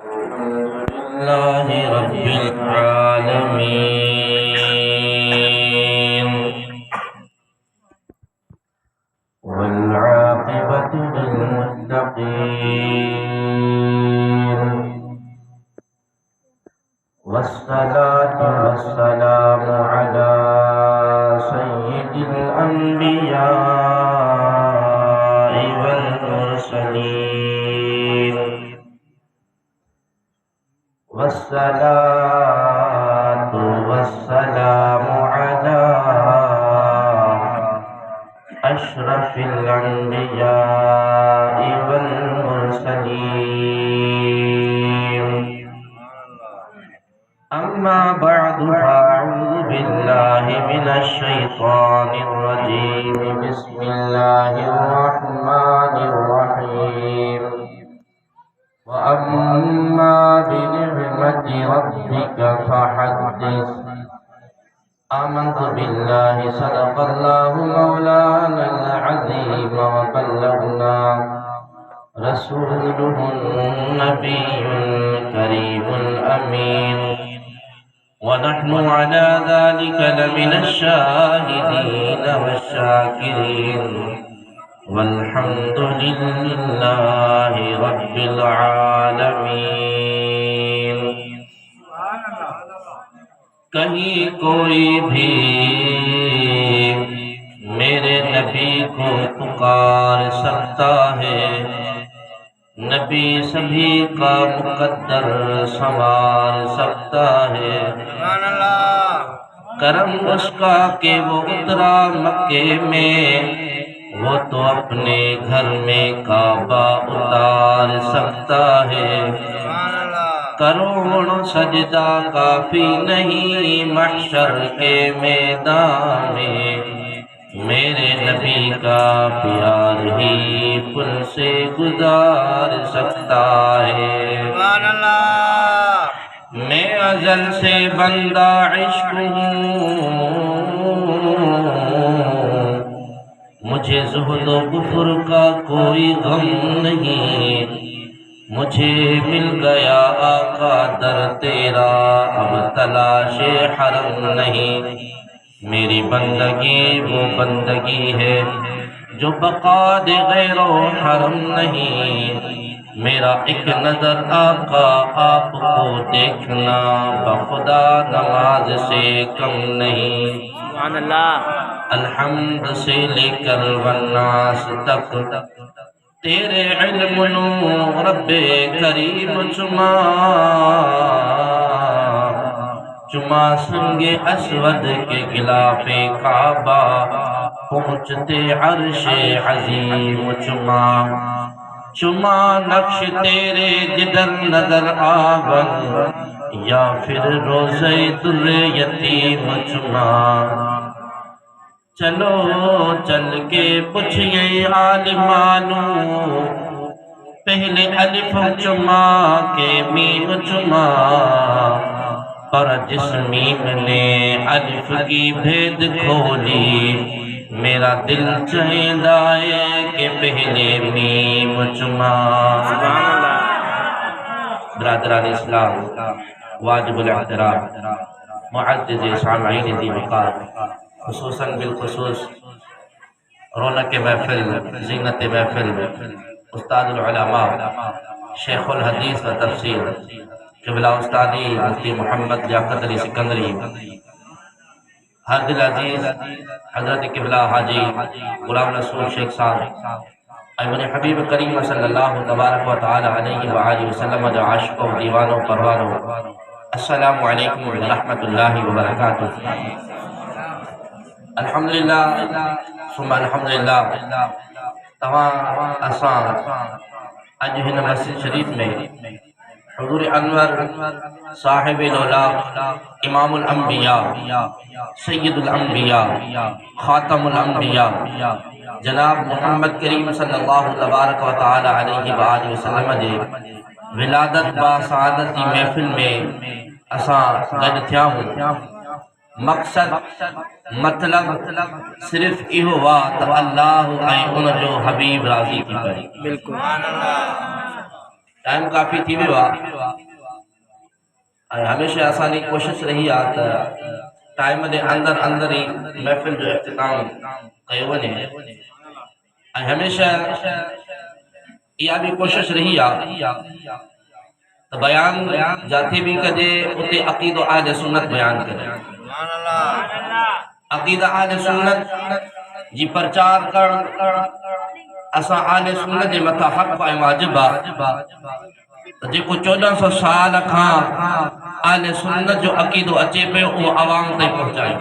الحمد لله رب العالمين والعاقبة للمتقين والصلاة والسلام على سيد الأنبياء والمرسلين والصلاة والسلام على أشرف الأنبياء والمرسلين أما بعد فأعوذ بالله من الشيطان الرجيم بسم الله الرحمن الرحيم وأما بنعمة ربك فحدث آمنت بالله صدق الله مولانا العظيم وبلغنا رسوله النبي الكريم الأمين ونحن على ذلك لمن الشاهدين والشاكرين والحمد لله رب العالمين کہیں کوئی بھی میرے نبی کو پکار سکتا ہے، نبی سبھی کا مقدر سنوار سکتا ہے۔ کرم اس کا کہ وہ اترا مکے میں، وہ تو اپنے گھر میں کعبہ اتار سکتا ہے۔ کروڑوں سجدہ کافی نہیں محشر کے میدان میں، میرے نبی کا پیار ہی پل سے گزار سکتا ہے۔ میں ازل سے بندہ عشق ہوں، مجھے زہد و کفر کا کوئی غم نہیں، مجھے مل گیا آقا در تیرا اب تلاش حرم نہیں۔ میری بندگی وہ بندگی ہے جو بقا دے غیر و حرم نہیں، میرا ایک نظر آقا آپ کو دیکھنا بخدا نماز سے کم نہیں۔ سبحان اللہ۔ الحمد سے لے کر والناس تک تیرے علم نو رب کریم چما چما سنگ اسود کے غلاف کعبہ پہنچتے عرش عظیم چما چما نقش تیرے جدر نظر آون یا پھر روزے در یتیم چما چلو چل کے پوچھئے عالمانو پہلے الف چما کے میم چما پر جس میم نے الف کی بھید کھولی میرا دل چاہیدا ہے کہ پہلے میم چما۔ برادران اسلام، واجب الاحترام، معزز سامعین ذی وقار، خصوصاً بالخصوص رونق محفل، زینت محفل، استاد العلماء، شیخ الحدیث و تفسیر قبلہ استادی مفتی محمد لیاقت علی سکندری، ہر دل عزیز حضرت قبلہ حاجی غلام رسول شیخ صاحب، ایمن حبیب کریم صلی اللہ تبارک و تعالی علیہ وآلہ وسلم جو عاشقوں دیوانوں پروانوں، السلام علیکم ورحمۃ اللہ وبرکاتہ۔ الحمدللہ ثم الحمدللہ تمام اسان اج ہن مسجد شریف میں حضور انور صاحب الاولاق امام الانبیاء سید الانبیاء خاتم الانبیاء جناب محمد کریم صلی اللہ تبارک و تعالی علیہ وآلہ وسلم دے ولادت با سعادتی محفل میں اساں گڈ تھیا ہوں۔ مقصد مطلب صرف ایہو وا تو اللہ ان جو حبیب راضی کی کرے۔ بالکل ٹائم کافی تھی بھی ہوا ہمیشہ آسانی کوشش رہی آتا ٹائم دے اندر اندر ہی محفل جو اختتام کئی ونے ہمیشہ یہ بھی کوشش رہی تو بیان جاتے بھی کجے اتے عقید و اہل سنت بیان کرے عقید اہل سنت جی پرچار کر اسا اہل سنت جے متھا حق پائے واجب جے کو 1400 سال کھان اہل سنت جو عقیدو اچے پہ وہ عوام تے پہنچائے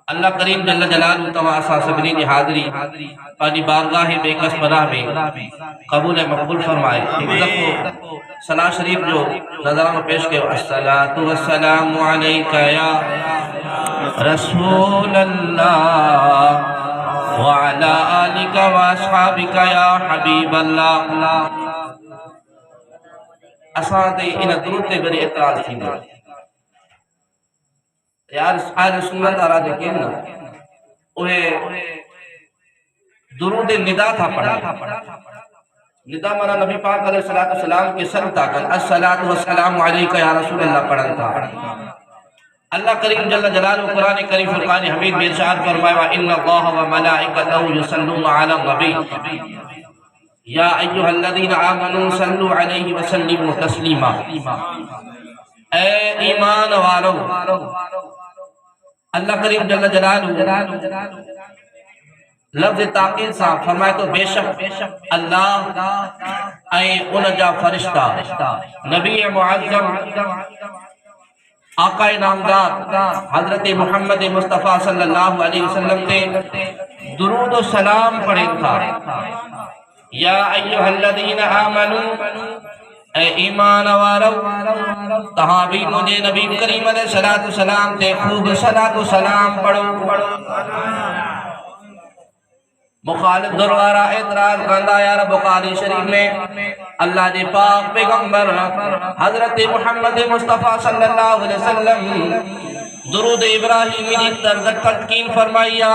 اللہ کریم جل جلالہ تمام اسا سبنی کی حاضری پانی بارگاہ بے کس پناہ میں قبول مقبول فرمائے ایک دفعہ صلاح شریف جو نظران پیش کے الصلاة والسلام علیکہ یا رسول اللہ وعلا آلکہ واصحابکہ یا حبیب اللہ اساں تے ان درود تے بڑے اعتراض تھی یار اہل سنت آرہ دیکھیں نا انہیں درود ندا تھا پڑھا ندا مانا نبی پاک علیہ السلام کے سر تاکن الصلاة والسلام علیکہ یا رسول اللہ پڑھن تھا اللہ کریم جل جلالہ قرآن کریم فرقان حمید میں ارشاد فرمائے وَإِنَّ اللَّهَ وَمَلَائِكَتَهُ يُصَلُّونَ عَلَى النَّبِيِّ یا ایوہ الذین آمنوا صلوا علیہ وسلموا تسلیما اے ایمان والو اللہ کریم جل جلالہ لفظ تاقید صاحب فرمائے تو بے شک اللہ اے انجا فرشتہ نبی معظم آقا نامدار حضرت محمد مصطفیٰ صلی اللہ علیہ وسلم تے درود و سلام پڑھیں تھا یا ایوہ الذین آمنوا اے ایمان والو تہابی مجھے نبی کریم علیہ السلام تے خوب صلاة و سلام پڑھو مخالف دروارہ اعتراض کندہ یا رب بخاری شریف میں اللہ دے پاک پیغمبر حضرت محمد مصطفیٰ صلی اللہ علیہ وسلم درود ابراہیمی دی طرز تدقین فرمائیا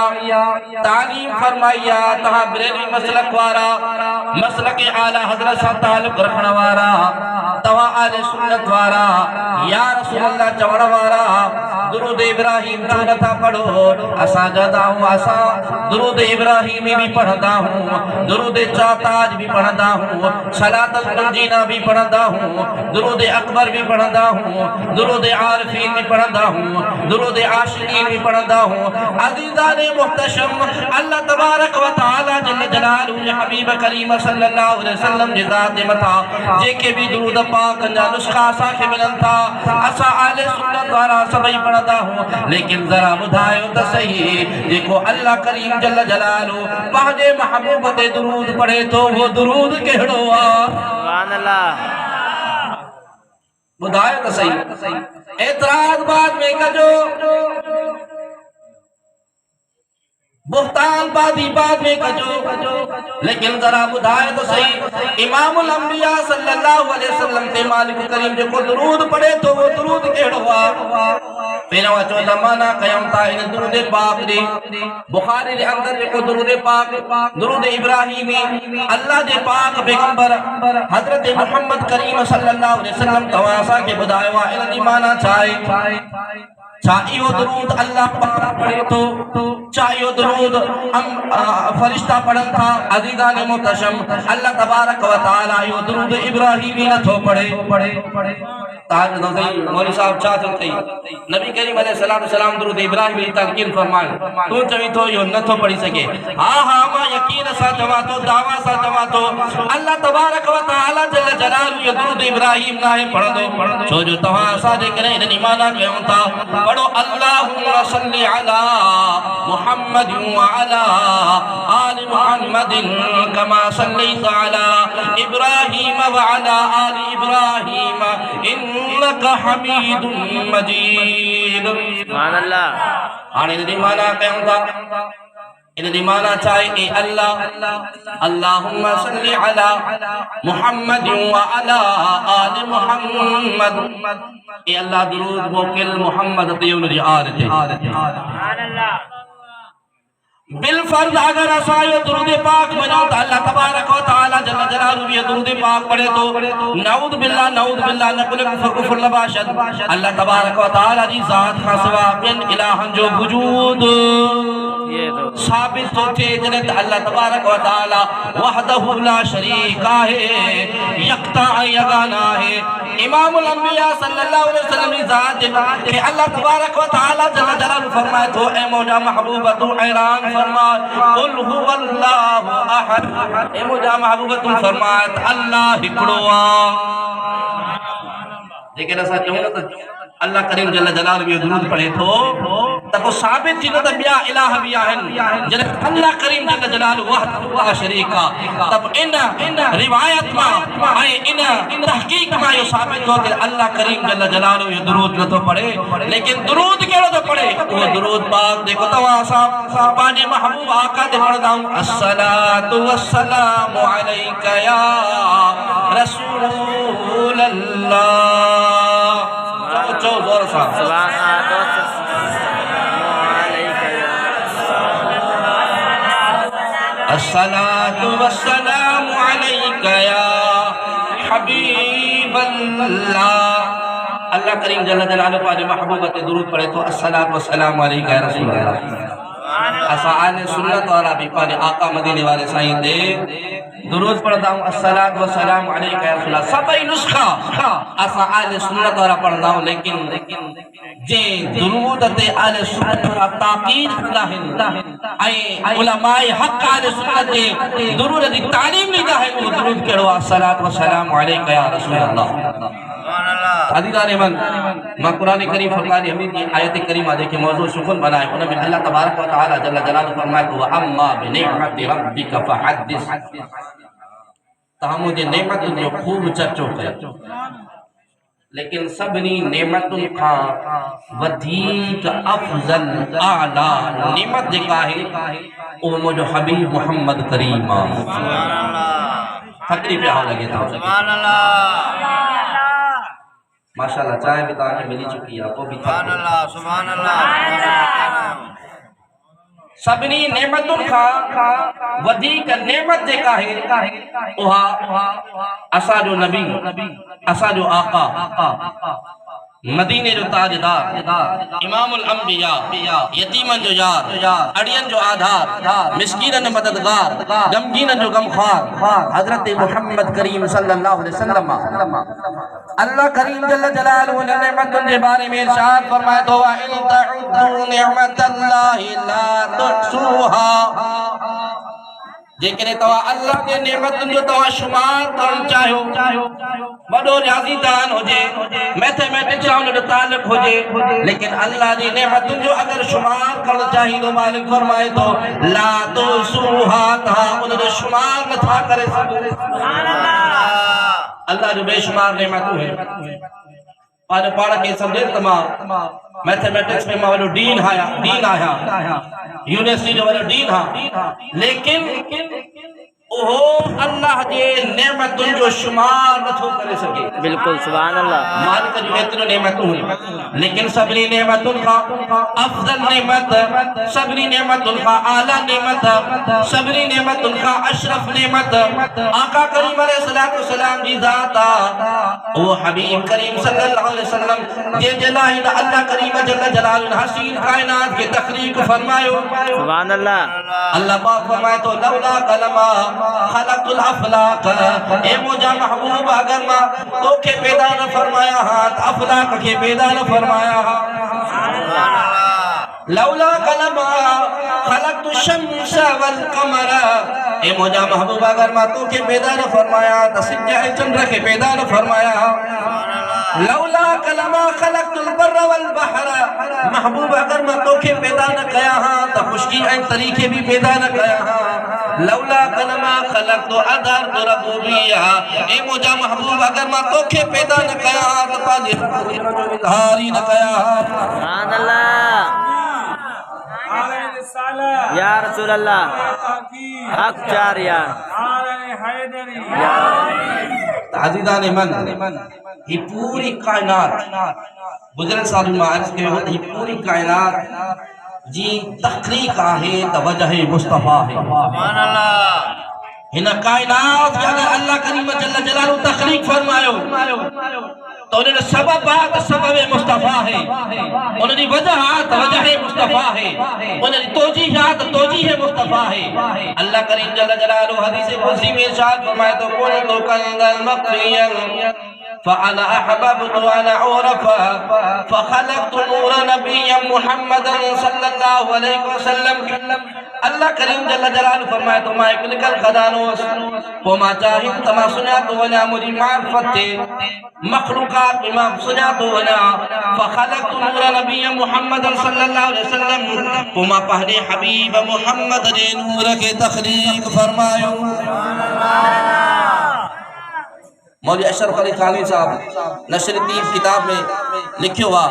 تعلیم فرمائیا تہاں بریلوی مسلک وارا مسلک اعلی حضرت صاحب تعلق رکھنا وارا تہاں آل سنت وارا یا رسول اللہ چوڑ وارا درود ابراہیم چونتا پڑھو اسا جدا ہوں اسا درود ابراہیمی بھی پڑھتا ہوں درود چاہتاج بھی پڑھتا ہوں صلاة المنجینہ بھی پڑھتا ہوں درود اکبر بھی پڑھتا ہوں درود عارفین بھی پڑھتا ہوں درود عاشقین بھی پڑھتا ہوں عزیزان محتشم اللہ تبارک و تعالی جل جلالہ حبیب کریم صلی اللہ علیہ وسلم جزات متا جے کے بھی درود پاک انجا نسخہ سا کے ملن تھا اسا آل سنت وارا سبھی پڑھتا ہوں لیکن ذرا بدھائیو تا صحیح دیکھو اللہ کریم جل جلالہ پہنجے محبوبت درود پڑھے تو وہ درود کہڑو سبحان اللہ بدھائیو تا صحیح اعتراض بعد میں کجو بہتان بعد میں کجو لیکن ذرا بدھائے تو صحیح امام الانبیاء صلی اللہ علیہ وسلم تے مالک کریم جو کو درود پڑھے تو وہ درود کہڑ ہوا پھر وہ چوتھا مانا قیام تھا ان درود پاک دے بخاری دے اندر جو کو درود پاک درود ابراہیمی اللہ دے پاک پیغمبر حضرت محمد کریم صلی اللہ علیہ وسلم تواسا کے بدھائے ہوا ان مانا چاہے چاہیو درود اللہ پاک پڑھے تو چاہیو درود فرشتہ پڑھن تھا عزیزان محتشم اللہ تبارک و تعالی یو درود ابراہیمی نہ تھو پڑھے تاج نظری مولی صاحب چاہتے تھے نبی کریم علیہ السلام درود ابراہیمی تلقین فرمائے تو چوئی تو یو نہ تھو پڑھی سکے ہاں ما یقین سا جواتو دعویٰ سا جواتو اللہ تبارک و تعالی جل جلالہ یو درود ابراہیم نہ پڑھ دو چھو جو تہاں سا دے کریں انہیں مانا کہ ہوتا پڑھو اللہم صلی علی محمد وعلا آل محمد کما صلیت علی ابراہیم وعلا آل ابراہیم انکا حمید مجید سبحان اللہ آنے دی مانا کہوں گا ان دی مانا چاہے اے اللہ اللہم صلی علی محمد وعلا آل محمد اے اللہ درود موکل محمد تیون دی آرتے بالفرض اگر اسائیو درود پاک بناتا اللہ تبارک و تعالی جل جلالہ جلالہ یہ درود پاک پڑھے تو نعوذ باللہ نقل کفر لباشد اللہ تبارک و تعالی دی ذات کا سوا بین الہن جو وجود ثابت ہوتے جنت اللہ تبارک و تعالی وحدہ لا شریک ہے یکتا یگانا ہے امام الانبیاء صلی اللہ علیہ وسلم کی ذات کہ اللہ تبارک و تعالی جل جلالہ فرمائے تو اے موجہ محبوبہ تو اعلان فرمائے قل هو اللہ احد اے موجہ محبوبہ تو فرمائے اللہ ہکڑوا لیکن ایسا کیوں نہ اللہ کریم جل جلالہ بھی درود پڑھے تو تب وہ ثابت تھی تو بیا الہ بیا ہیں جنہیں اللہ کریم جل جلالہ وحدہ شریکہ تب ان روایت میں آئے ان تحقیق میں یہ ثابت ہو کہ اللہ کریم جل جلالہ یہ درود نہ تو پڑھے لیکن درود کیوں تو پڑھے وہ درود پاک دیکھو تواسا پانے محبوب آقا دے پڑھ داؤں الصلاة والسلام علیکہ یا رسول اللہ زور صاحب الصلاة والسلام علیکہ یا حبیب اللہ اللہ کریم جل جلالہ پانے محبوبت درود پڑھے تو الصلاة والسلام علیکہ یا رسول اللہ اسا آل سنت اور ابھی پانے آقا مدینے والے سائیں دے درود پڑھتا ہوں الصلاة والسلام علیکہ یا رسول اللہ سبئی نسخہ اسا آل سنت اور پڑھتا ہوں لیکن جے درود تے آل سنت اور تاقید کرتا ہے اے علماء حق آل سنت دے درود دی تعلیم لیتا ہے وہ درود کرو الصلاة والسلام علیکہ یا رسول اللہ عزیزان من قرآن کریم فرقان حمید کی آیت کریمہ دیکھیں موضوع شکر بنائے انہوں نے اللہ تبارک و تعالی جل جلالہ فرمائے کہ وَأَمَّا بِنِعْمَةِ رَبِّكَ فَحَدِّثْ تاہم مجھے نعمت جو خوب چرچو کرے لیکن سبنی نعمتوں کا ودھیک افضل اعلیٰ نعمت دکھا ہے او مجھو حبیب محمد کریم فکری پہ آؤ لگے تھا سبحان اللہ ماشاءاللہ چاہے بھی تاکہ ملی چکی ہے وہ بھی سبحان اللہ سبحان اللہ سبنی نعمتوں کا ودھیک نعمت دیکھا ہے اوہا اسا جو نبی اسا جو آقا مدینے جو تاجدار امام الانبیاء یتیمن جو یار اڑین جو آدھار مسکینن مددگار غمگینن جو غمخوار حضرت محمد کریم صلی اللہ علیہ وسلم اللہ کریم جل جلالہ نے نعمتوں کے بارے میں ارشاد فرمائے تو وَإِن تَعُدُّوا نِعْمَةَ اللَّهِ لَا تُحْصُوهَا لیکن تو اللہ کے نعمت جو تو شمار کرن چاہو بڑو ریاضی دان ہو جے میتھمیٹکس آن تعلق ہو جے لیکن اللہ دی نعمت جو اگر شمار کرن چاہی تو مالک فرمائے تو لا تو سوہا تھا انہوں نے شمار نہ تھا کرے اللہ جو بے شمار نعمت ہے پاڑا کے سمجھے تمام میتھمیٹکس میں مولو ڈین آیا یونیورسٹی جو مولو ڈین ہاں لیکن اوہ اللہ جے نعمت جو شمار نہ تھو کرے سکے بالکل سبحان اللہ مالک جو اتنو نعمتوں ہیں لیکن سبری نعمتوں کا افضل نعمت سبری نعمتوں کا اعلیٰ نعمت سبری نعمتوں کا اشرف نعمت آقا کریم علیہ السلام جی ذاتا وہ حبیب کریم صلی اللہ علیہ وسلم یہ جلاہد اللہ کریم جل جلال حسین کائنات کے تخلیق فرمائے سبحان اللہ اللہ پاک فرمائے تو لولا کلمہ خلق الافلاق اے مجھا محبوب اگر ماں تو کے پیدا نہ فرمایا ہاتھ افلاق کے پیدا نہ فرمایا لولا کلمہ خلقت الشمس والقمر اے مجھا محبوب اگر ماں تو کے پیدا نہ فرمایا تسجہ چندر کے پیدا نہ فرمایا لولا کلمہ خلقت البر والبحر محبوب اگر ماں تو کے پیدا نہ کیا ہاں تا خشکی این طریقے بھی پیدا نہ کیا ہاں لولا کلمہ خلقت ادھر ربوبیہ اے مجھا محبوب اگر ماں تو کے پیدا نہ کیا ہاں تا پالی اظہاری نہ کیا ہاں سبحان اللہ یا رسول اللہ حق چاریا عزیزان من یہ پوری کائنات گزرن سال میں عرض کے ہوتا یہ پوری کائنات جی تخلیق آہے توجہ مصطفیٰ ہے ہن کائنات کے اگر اللہ کریم جل جلالہ تخلیق فرمائے تو انہیں سبب بات سبب مصطفیٰ ہے، انہیں وجہات وجہ مصطفیٰ ہے، انہیں توجیحات توجیح مصطفیٰ ہے۔ اللہ کریم جل جلالہ حدیث قدسی میں ارشاد فرمائے تو کنتو کنزا مخفیا فأنا أحببت أن أعرف فخلقت نور نبي محمد صلی اللہ علیہ وسلم۔ اللہ کریم جل جلالہ فرمائے تو میں ایک نکل خدانوس وما چاہیم تما سنیاتو ونا مجھے معرفت تے مخلوقات بما سنیاتو ونا فخلقت نور نبی محمد صلی اللہ علیہ وسلم وما پہلے حبیب محمد نے نور کے تخلیق فرمائے۔ مولی اشرف علی خانی صاحب نشر الدین کتاب میں لکھے ہوا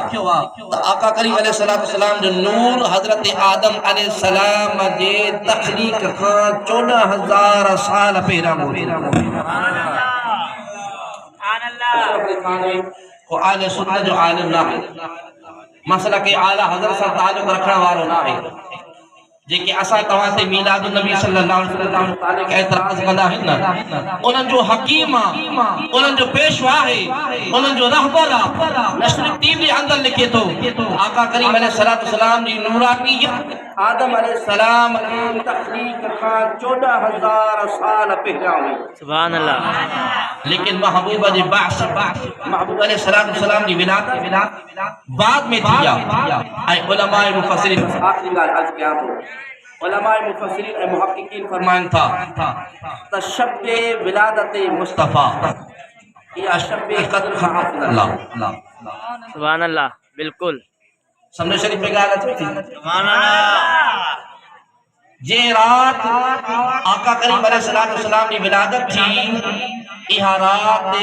آقا کریم علیہ السلام جو نور حضرت آدم علیہ السلام جے تخلیق کا 14,000 سال پیرا مولی کو آل سنت جو عالم نہ ہے، مسئلہ کہ آلہ حضرت سے تعلق رکھنا والو نہ ہے، جے کہ اسا توانتے میلاد النبی صلی اللہ علیہ وسلم تعلق اعتراض کدا ہے نا، انہاں جو حکیمہ انہاں جو پیشوا ہے انہاں جو رہبرہ نشر الدین اندر لکھے تو آقا کریم علیہ السلام جی نورانیت آدم علیہ السلام کی تخلیق کا 14,000 سال پہلا ہوئی، سبحان اللہ۔ لیکن محبوبہ جی بعث محبوب علیہ السلام جی ولادت بعد میں تھیا۔ اے علماء مفسرین آخری گال عرض کیا تو علماء مفسرین اے محققین فرمائن تھا تشب ولادت مصطفیٰ یا شب قدر حافظ اللہ، سبحان اللہ، بالکل سمجھے شریف میں گال اچھی تھی۔ سبحان اللہ۔ جے رات آقا کریم علیہ السلام کی ولادت تھی، یہ رات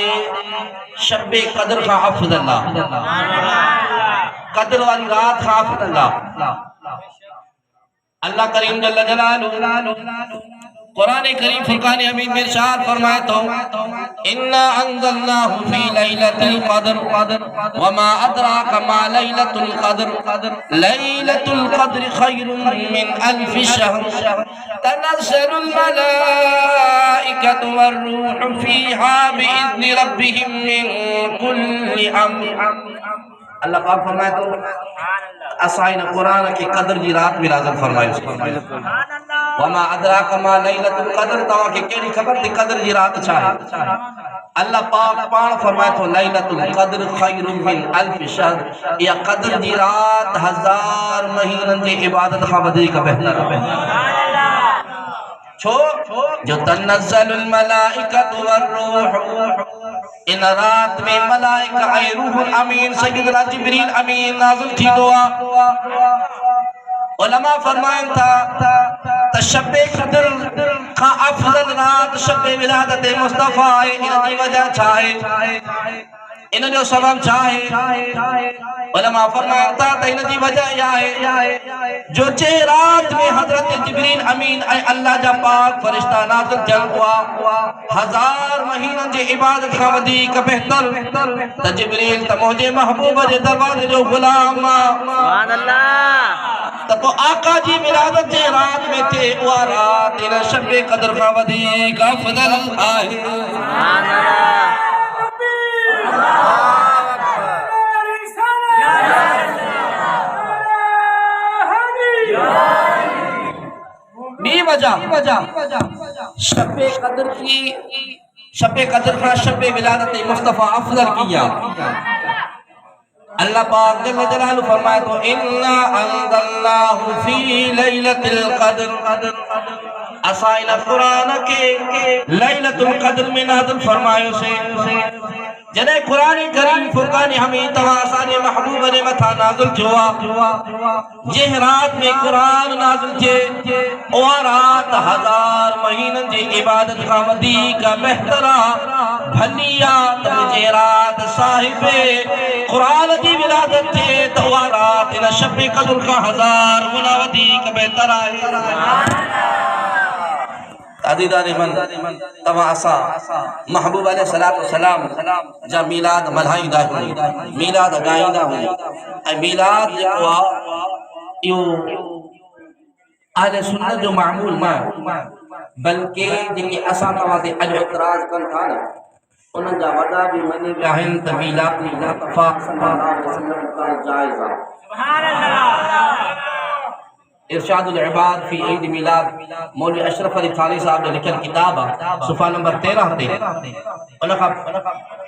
شب قدر کا حافظ اللہ، قدر والی رات حافظ اللہ۔ اللہ کریم جل جلالہ قرآن کریم فرقان حمید میں ارشاد فرمائے تو اِنَّا أَنزَلْنَاهُ فِي لَيْلَةِ الْقَدْرِ وَمَا أَدْرَاكَ مَا لَيْلَةُ الْقَدْرِ لَيْلَةُ الْقَدْرِ خَيْرٌ مِّنْ أَلْفِ شَهْرٍ تَنَزَّلُ الْمَلَائِكَةُ وَالرُّوحُ فِيهَا بِإِذْنِ رَبِّهِمْ مِنْ كُلِّ أَمْرٍ۔ اللہ پاک فرمائے تو اسائن قرآن کی قدر جی رات میں نازل فرمائے۔ وما ادراک ما لیلۃ القدر، تو کہ کیڑی خبر تھی قدر جی رات چاہے۔ اللہ پاک پان فرمائے تو لیلۃ القدر خیر من الف شہر، یا قدر جی رات 1000 مہینن جی عبادت کا ودیع کا بہتر ہے۔ جو تنزل الملائکۃ والروح، ان رات میں ملائکہ اے روح الامین سیدنا جبریل امین نازل تھی دعا۔ علماء فرمائیں تھا تشب قدر کا افضل رات شب ولادت مصطفیٰ، ان کی وجہ چاہے ان جو سبب چاہے۔ علماء فرمائیں تھا ان کی وجہ یہ ہے جو رات میں حضرت جبریل امین اے اللہ جا پاک فرشتہ نازل جل ہوا 1000 مہینہ جے عبادت کا ودیع کا بہتر تا جبریل تا مجھے محبوب جے دروازے جو غلام سبحان اللہ۔ تو آقا جی ولادت جے رات میں تھے وہ رات ان شب قدر کا ودیع کا فضل آئے۔ سبحان اللہ۔ بی وجہ شب قدر کا شب ولادت مصطفیٰ افضل کیا۔ اللہ پاک جل جلالہ فرمائے تو اِنَّا أَنزَلْنَاهُ فِي لَيْلَةِ الْقَدْرِ، اسائنہ قرآن کے لیلۃ القدر میں نازل فرمائے سے جنہیں قرآن کریم فرقان حمید تواسان محبوب نے متھا نازل ہوا۔ یہ رات میں قرآن نازل تھے اور رات 1000 مہینن جی عبادت کا ودیع کا بہترا بھلیا تمجھے رات صاحب قرآن جی ولادت تھے تو وہ رات ان شب قدر کا 1000 گنا ودیع کا بہترا ہے۔ عزیزان من تماسا محبوب علیہ السلام جا میلاد ملہائی دا ہوئی، میلاد اگائی دا ہوئی، اے میلاد جا یوں اہل سنت جو معمول ماں بلکہ جن کے اساں تواتے اج اعتراض کن تھا نا انہاں جا وڈا بھی منی ویا ہن تے میلاد مصطفی صلی اللہ علیہ وسلم کا جائز ہے. سبحان اللہ. ارشاد العباد فی عید میلاد مولوی اشرف علی تھانی صاحب نے لکھل کتاب ہے صفحہ نمبر 13 تے ان کا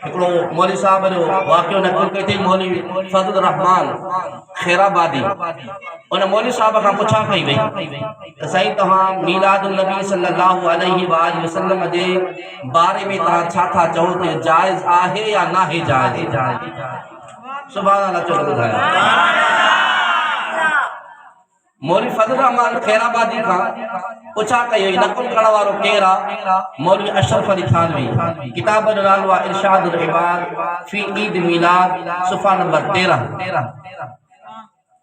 ہکڑو مولوی صاحب جو واقعہ نقل کئی تھی مولوی فضل الرحمان خیرآبادی ان مولوی صاحب کا پوچھا کئی وئی سائیں تہاں میلاد النبی صلی اللہ علیہ وآلہ وسلم دے بارے میں تہاں چھا تھا چاہو تے جائز آہے یا نہ ہے جائز. سبحان اللہ چلو ٻڌايو. مولوی فضل الرحمان خیرآبادی کا پوچھا کئی نقل کرنے والو کیرا مولوی اشرف علی تھانوی کتاب جو نالو ارشاد العباد فی عید میلاد صفحہ نمبر 13.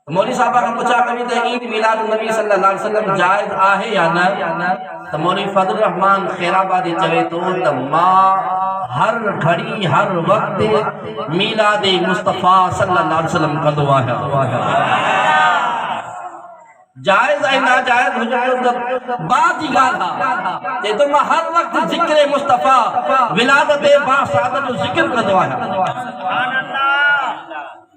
مولوی صاحب کا پوچھا کئی تے عید میلاد النبی صلی اللہ علیہ وسلم جائز آہے یا نہ تو مولوی فضل الرحمان خیرآبادی چوے تو ماں ہر گھڑی ہر وقت میلاد مصطفیٰ صلی اللہ علیہ وسلم کا دعا ہے. جائز ہے ناجائز ہو جائے بات ہی گالا کہ تم ہر وقت ذکر مصطفیٰ ولادت با سعادت ذکر کا دعا ہے.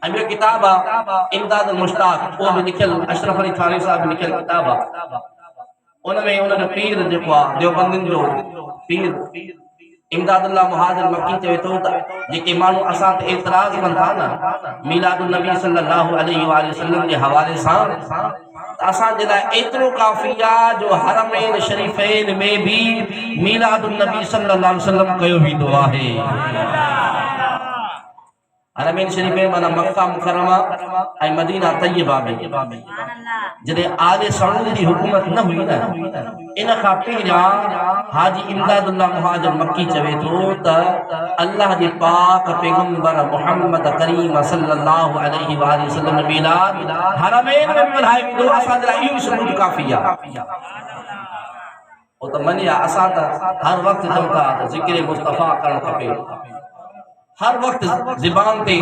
ہمیں کتاب امداد المشتاق وہ بھی لکھل اشرف علی تھانی صاحب نے لکھل کتاب ان میں انہوں نے پیر دیوبندن جو پیر امداد اللہ مہاجر مکی چوے تو جے مانو اساں تے اعتراض کن تھا نا میلاد النبی صلی اللہ علیہ وآلہ وسلم کے حوالے سان اساں جلا اترو کافیہ جو حرمین شریفین میں بھی میلاد النبی صلی اللہ علیہ وسلم کیو بھی دعا ہے. حرمین شریفین مانا مکہ مکرمہ اے مدینہ طیبہ میں جدے آل سعود دی حکومت نہ ہوئی نا ان خاپی جا حاجی امداد اللہ مہاجر مکی چوے تو اللہ دی پاک پیغمبر محمد کریم صلی اللہ علیہ وآلہ وسلم میلاد حرمین میں بلائے بھی دو اساں جلا ایو ثبوت کافیہ وہ تو منیا اساں ہر وقت تمتا ذکر مصطفیٰ کرن کھپے ہر وقت زبان تے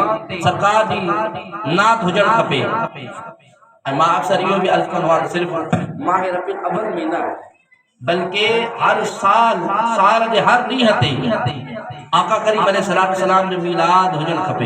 سرکار دی نات ہوجن کھپے. ماں اکثر یہ بھی عرض کنوار صرف ماہ ربیع الاول میں نہ بلکہ ہر سال دے ہر ریحتے آقا کریم علیہ السلام جو میلاد ہوجن کھپے.